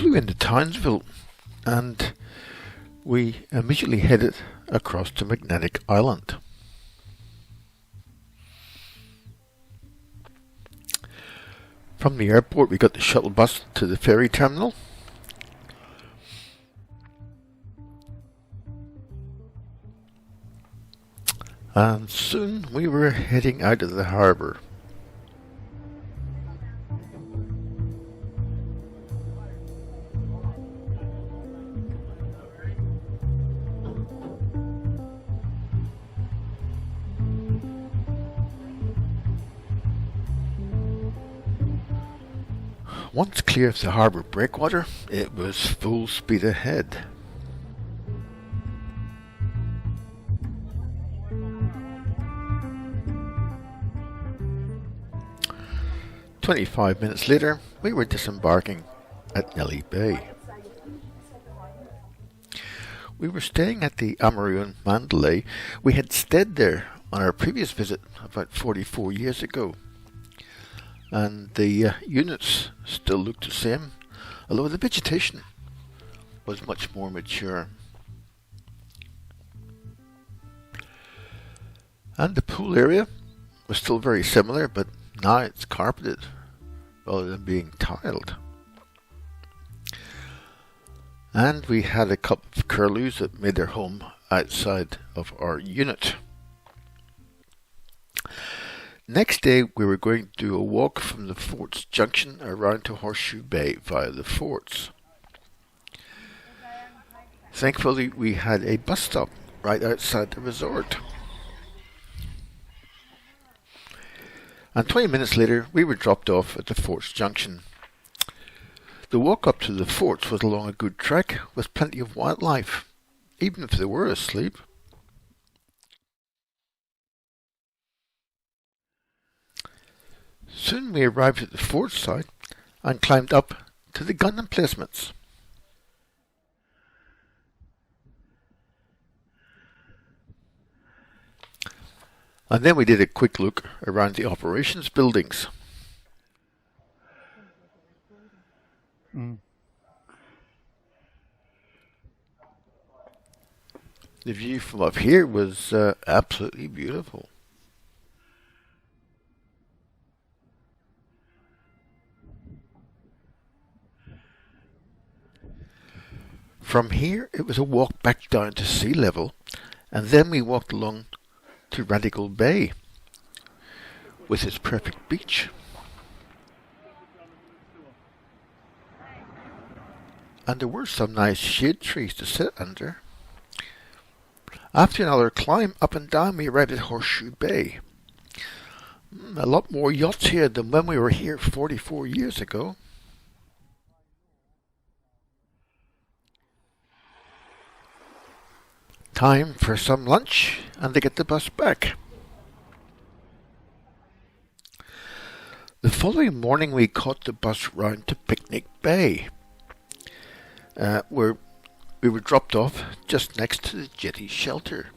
flew into Townsville and we immediately headed across to Magnetic Island. From the airport we got the shuttle bus to the ferry terminal. And soon we were heading out of the harbour. Once clear of the harbour breakwater, it was full speed ahead. "25 minutes later, we were disembarking at Nelly Bay. We were staying at the Amaroon Mandalay. We had stayed there on our previous visit about 44 years ago. And the units still looked the same, although the vegetation was much more mature. And the pool area was still very similar, but now it's carpeted rather than being tiled. And we had a couple of curlews that made their home outside of our unit. Next day we were going to do a walk from the fort's junction around to Horseshoe Bay via the forts. Thankfully we had a bus stop right outside the resort. And 20 minutes later we were dropped off at the fort's junction. The walk up to the forts was along a good trek with plenty of wildlife, even if they were asleep. Soon we arrived at the fort site and climbed up to the gun emplacements. And then we did a quick look around the operations buildings. The view from up here was absolutely beautiful. From here it was a walk back down to sea level, and then we walked along to Radical Bay with its perfect beach. And there were some nice shade trees to sit under. After another climb up and down we arrived at Horseshoe Bay. A lot more yachts here than when we were here 44 years ago. Time for some lunch and to get the bus back. The following morning we caught the bus round to Picnic Bay, where we were dropped off just next to the jetty shelter.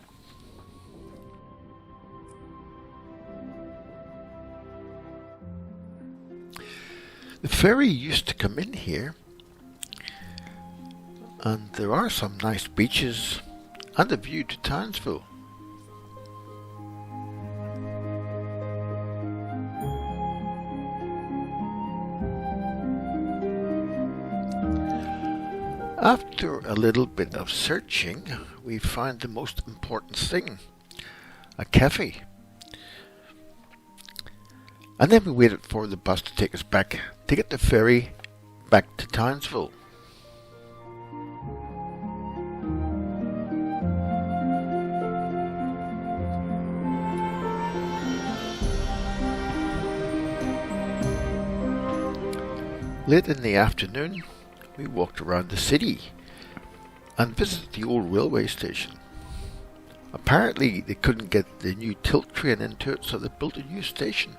The ferry used to come in here, and there are some nice beaches and a view to Townsville. After a little bit of searching, we found the most important thing, a cafe. And then we waited for the bus to take us back to get the ferry back to Townsville. Late in the afternoon, we walked around the city and visited the old railway station. Apparently they couldn't get the new tilt train into it, so they built a new station.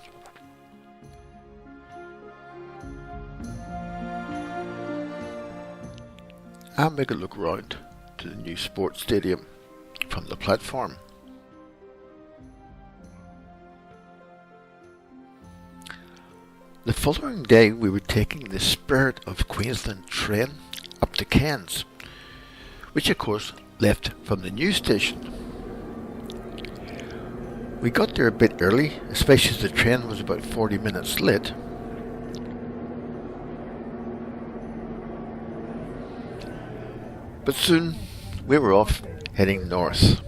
And we could look around to the new sports stadium from the platform. The following day we were taking the Spirit of Queensland train up to Cairns, which of course left from the new station. We got there a bit early, especially as the train was about 40 minutes late. But soon we were off heading north.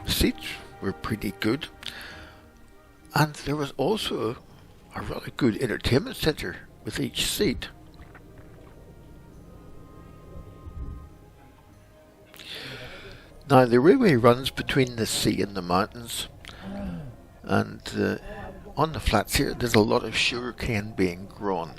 Seats were pretty good, and there was also a rather good entertainment centre with each seat. Now the railway runs between the sea and the mountains, and on the flats here there's a lot of sugarcane being grown.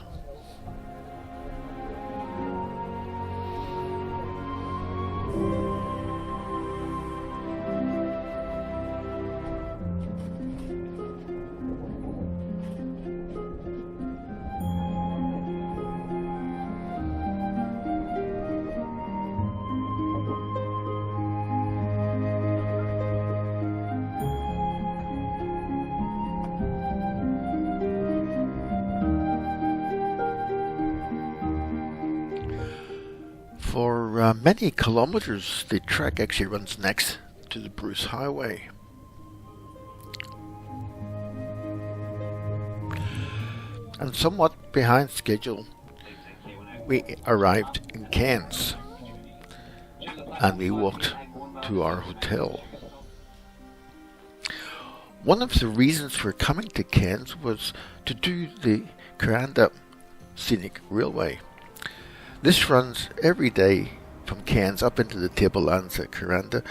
For many kilometres, the track actually runs next to the Bruce Highway. And somewhat behind schedule, we arrived in Cairns and we walked to our hotel. One of the reasons for coming to Cairns was to do the Kuranda Scenic Railway. This runs every day from Cairns up into the tablelands at Kuranda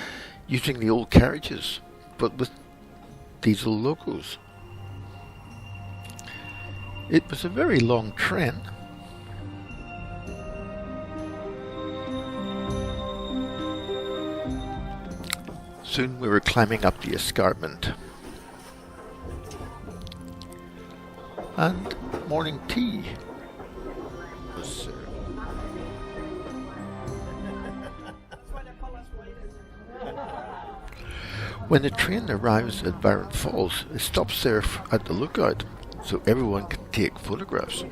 using the old carriages, but with diesel locos. It was a very long train. Soon we were climbing up the escarpment. And morning tea was served. When the train arrives at Byron Falls, it stops there at the lookout so everyone can take photographs.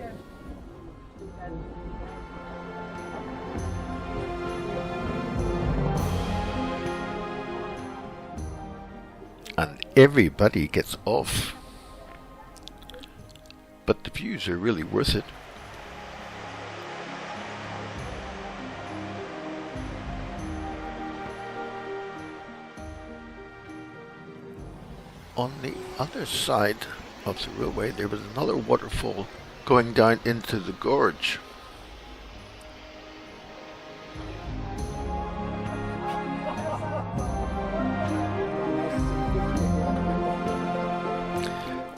And everybody gets off. But the views are really worth it. On the other side of the railway there was another waterfall going down into the gorge.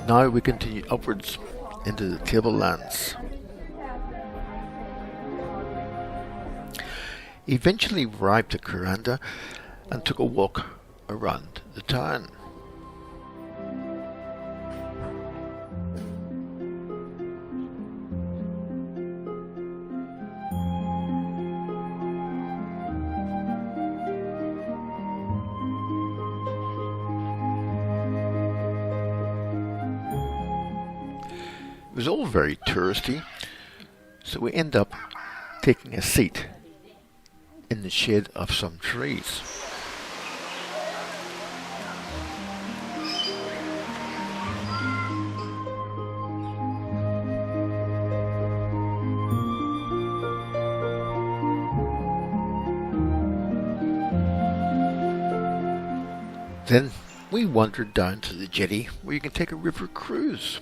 Now we continue upwards into the tablelands. Eventually we arrived at Kuranda and took a walk around the town. It was all very touristy, so we end up taking a seat in the shade of some trees. Then we wandered down to the jetty where you can take a river cruise.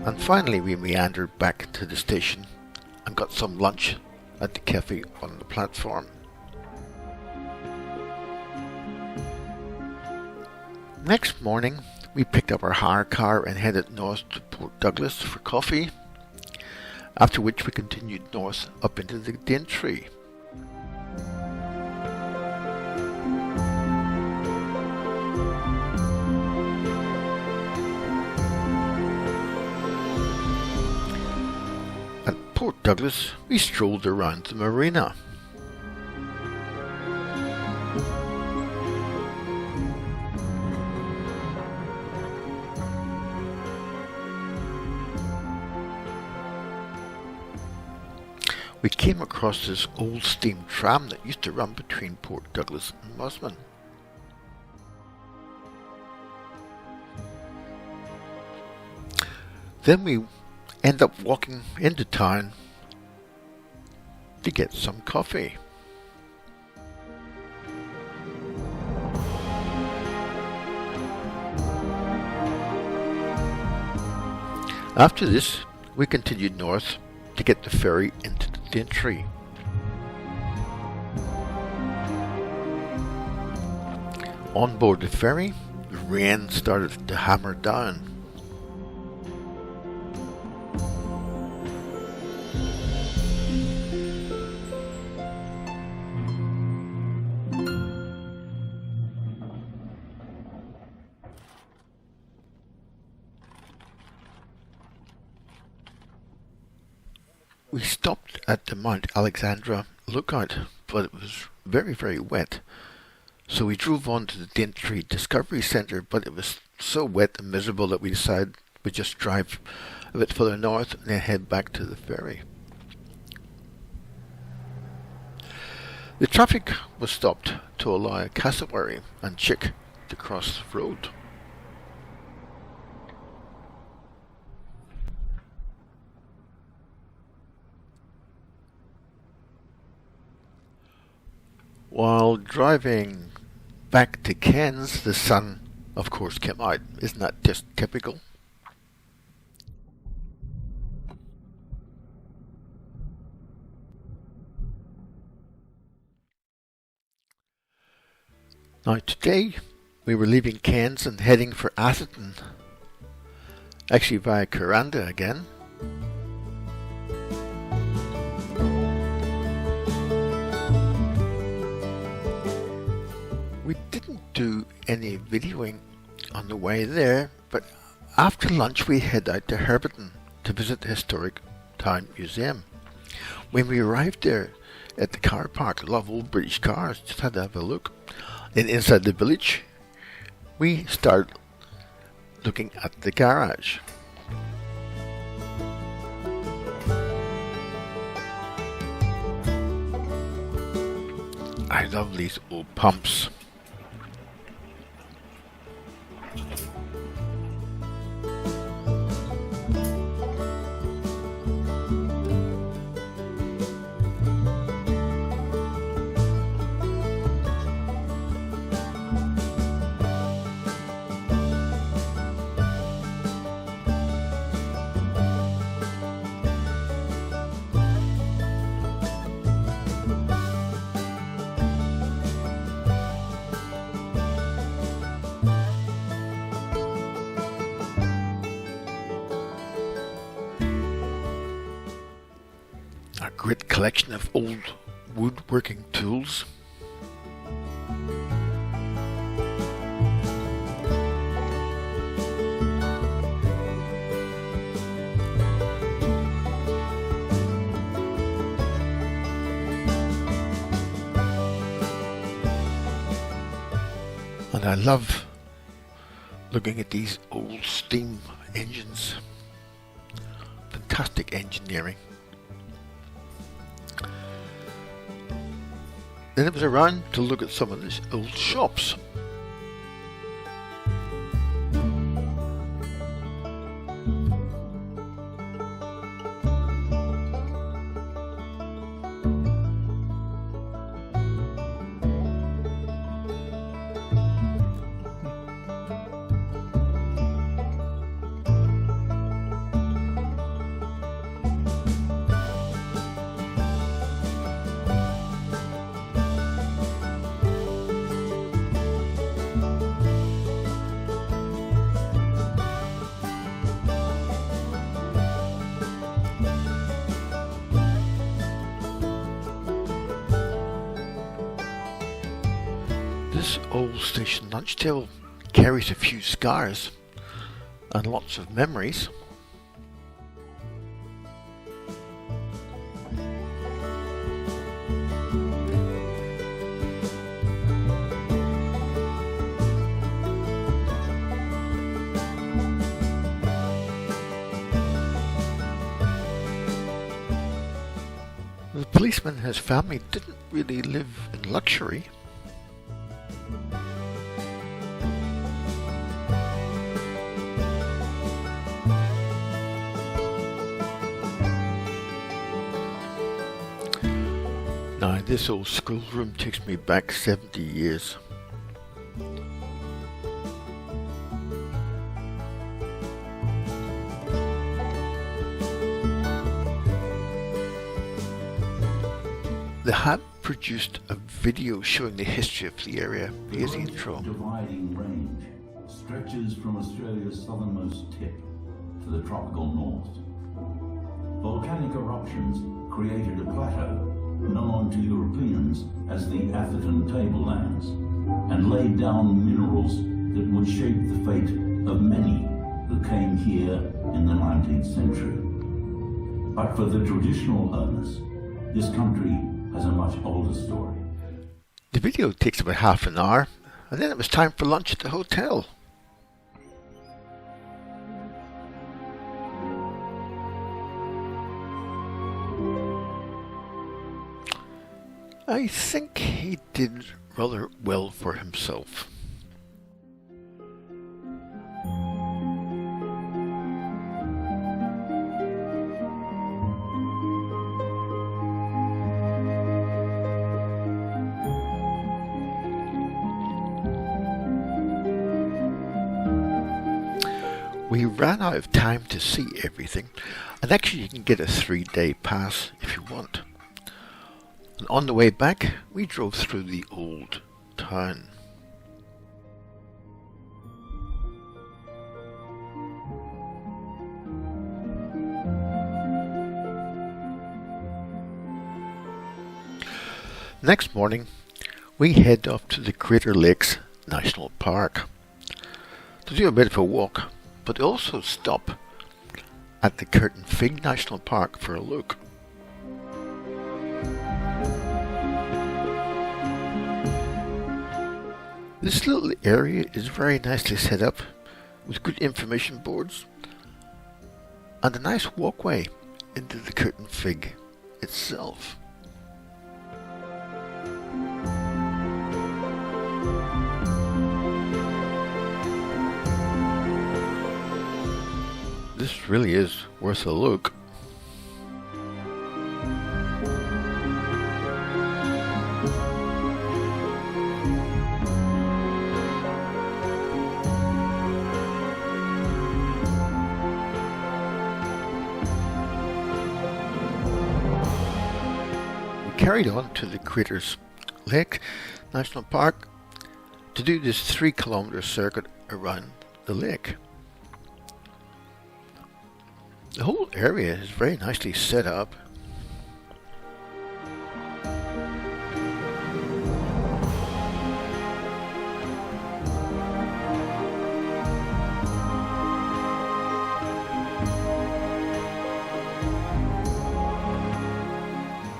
And finally we meandered back to the station and got some lunch at the cafe on the platform. Next morning we picked up our hire car and headed north to Port Douglas for coffee, after which we continued north up into the Port Douglas, we strolled around the marina. We came across this old steam tram that used to run between Port Douglas and Mosman. Then we end up walking into town to get some coffee. After this, we continued north to get the ferry into the Daintree. On board the ferry, the rain started to hammer down. We stopped at the Mount Alexandra lookout, but it was very, very wet. So we drove on to the Daintree Discovery Centre, but it was so wet and miserable that we decided we'd just drive a bit further north and then head back to the ferry. The traffic was stopped to allow a cassowary and chick to cross the road. While driving back to Cairns, the sun, of course, came out. Isn't that just typical? Now today, we were leaving Cairns and heading for Atherton, actually via Kuranda again. We didn't do any videoing on the way there, but after lunch we head out to Herberton to visit the historic town museum. When we arrived there at the car park, a lot of old British cars, just had to have a look. Then inside the village, we started looking at the garage. I love these old pumps. A great collection of old woodworking tools. And I love looking at these old steam engines. Fantastic engineering. Then it was around to look at some of these old shops. This old station lunch table carries a few scars and lots of memories. The policeman and his family didn't really live in luxury. Now, this old schoolroom takes me back 70 years. They had produced a video showing the history of the area. Here's the intro. The dividing range stretches from Australia's southernmost tip to the tropical north. Volcanic eruptions created a plateau known to Europeans as the Atherton tablelands and laid down minerals that would shape the fate of many who came here in the 19th century. But for the traditional owners, this country has a much older story. The video takes about half an hour, and then it was time for lunch at the hotel. I think he did rather well for himself. We ran out of time to see everything, and actually you can get a 3-day pass if you want. And on the way back, we drove through the old town. Next morning, we head off to the Crater Lakes National Park to do a bit of a walk, but also stop at the Curtin Fig National Park for a look. This little area is very nicely set up with good information boards and a nice walkway into the Curtin Fig itself. This really is worth a look. We carried on to the Craters Lake National Park to do this 3-kilometer circuit around the lake. The whole area is very nicely set up.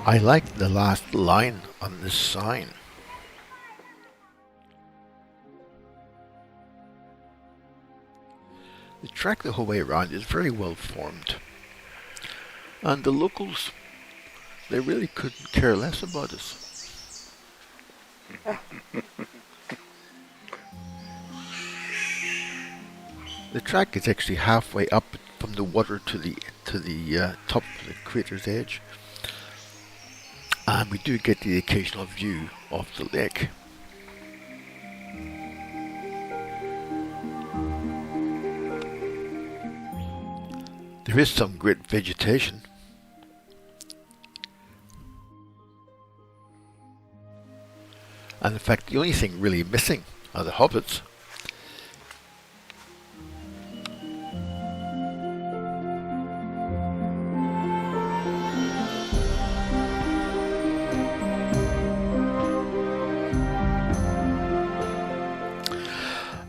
I like the last line on this sign. The track the whole way around is very well formed, and the locals, they really couldn't care less about us. The track is actually halfway up from the water to the top of the crater's edge, and we do get the occasional view of the lake. There is some great vegetation. And in fact, the only thing really missing are the hobbits.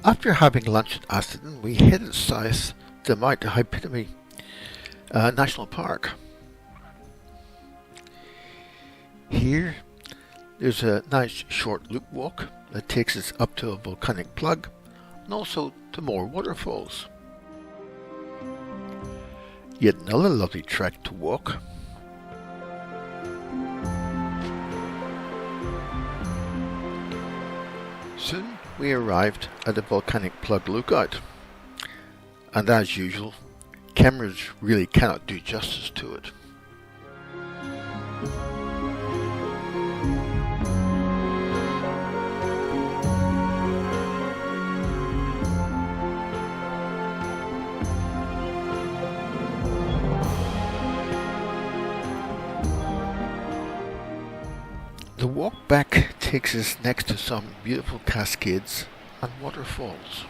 After having lunch at Atherton, we headed south to Mount Hypitome National Park. Here, there's a nice short loop walk that takes us up to a volcanic plug and also to more waterfalls. Yet another lovely track to walk. Soon we arrived at the volcanic plug lookout, and as usual, cameras really cannot do justice to it. The walk back takes us next to some beautiful cascades and waterfalls.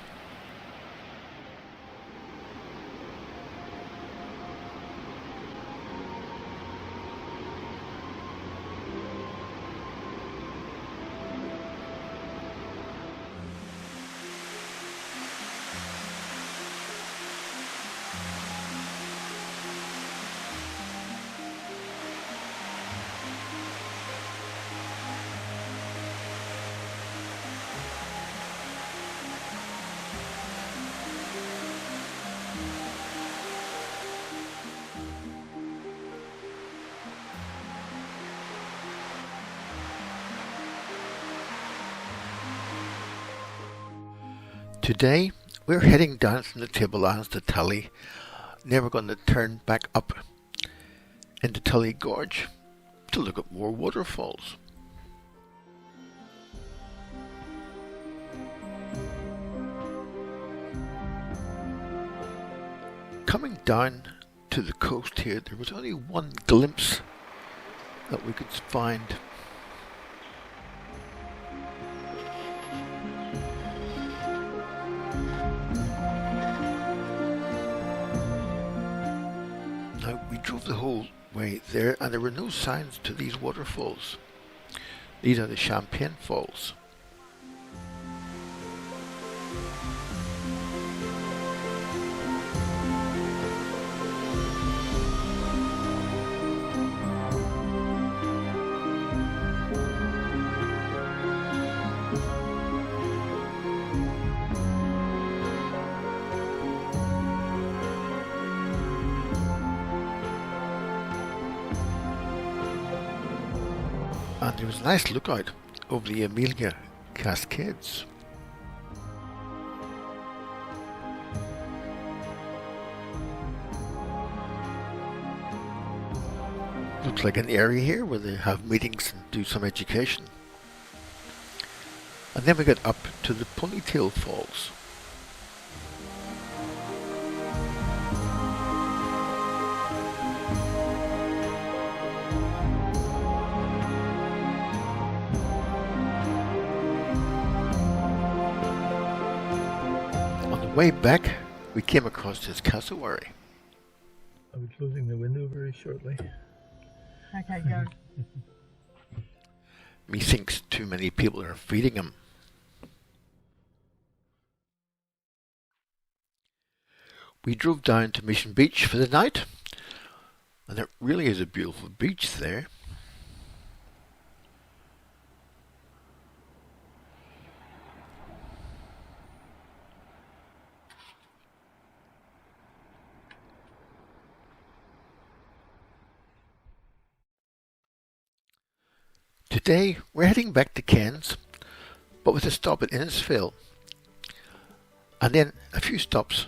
Today we're heading down from the tablelands to Tully. Then we're going to turn back up into Tully Gorge to look at more waterfalls. Coming down to the coast here, there was only one glimpse that we could find. We drove the whole way there and there were no signs to these waterfalls. These are the Champagne Falls. And there was a nice lookout over the Amelia Cascades. Looks like an area here where they have meetings and do some education. And then we got up to the Ponytail Falls. Way back, we came across this cassowary. I'll be closing the window very shortly. Okay, go. Methinks too many people are feeding him. We drove down to Mission Beach for the night, and it really is a beautiful beach there. Today we're heading back to Cairns, but with a stop at Innisfail, and then a few stops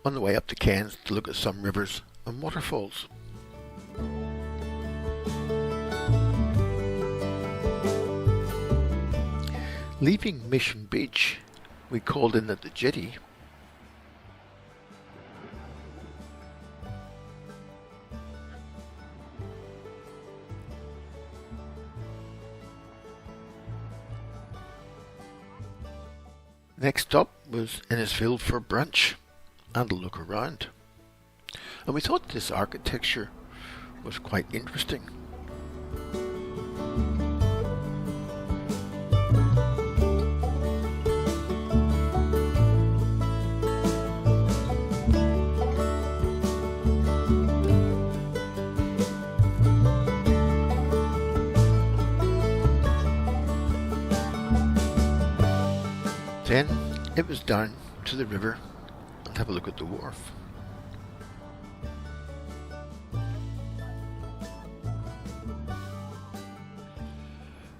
on the way up to Cairns to look at some rivers and waterfalls. Leaving Mission Beach, we called in at the jetty. Next up was Innisfail for brunch and a look around. And we thought this architecture was quite interesting. Then it was down to the river and have a look at the wharf.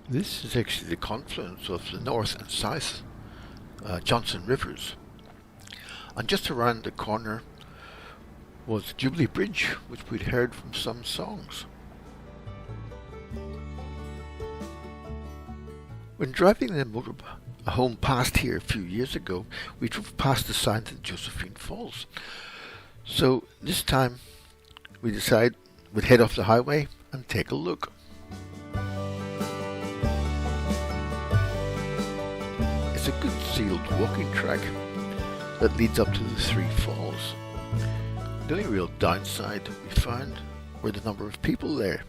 This is actually the confluence of the North and South Johnson Rivers. And just around the corner was Jubilee Bridge, which we'd heard from some songs. When driving the motor home past here a few years ago, we drove past the sign to Josephine Falls. So this time we decided we'd head off the highway and take a look. It's a good sealed walking track that leads up to the three falls. The only real downside we found were the number of people there.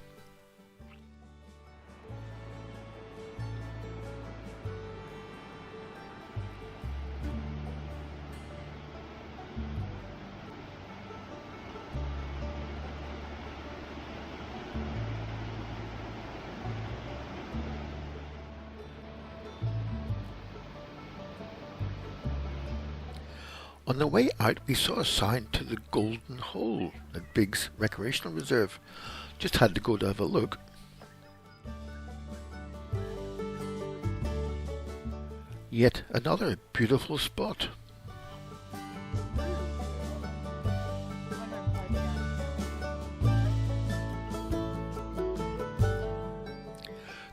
On the way out, we saw a sign to the Golden Hole at Biggs Recreational Reserve. Just had to go to have a look. Yet another beautiful spot.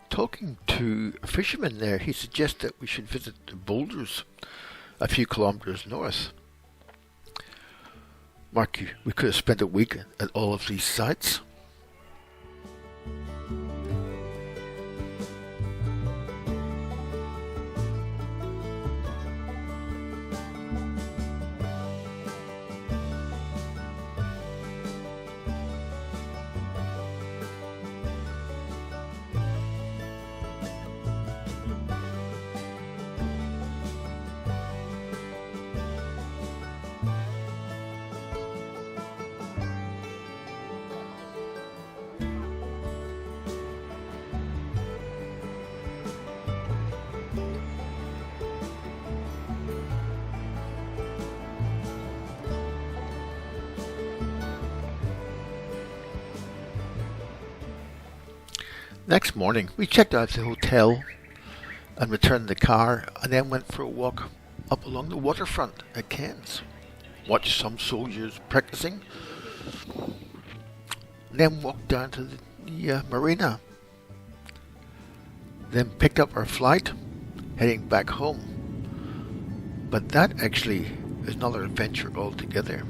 Talking to a fisherman there, he suggested that we should visit the boulders a few kilometres north. Mark, we could have spent a week at all of these sites. Next morning, we checked out the hotel and returned the car, and then went for a walk up along the waterfront at Cairns. Watched some soldiers practicing, and then walked down to the marina. Then picked up our flight, heading back home. But that actually is another adventure altogether.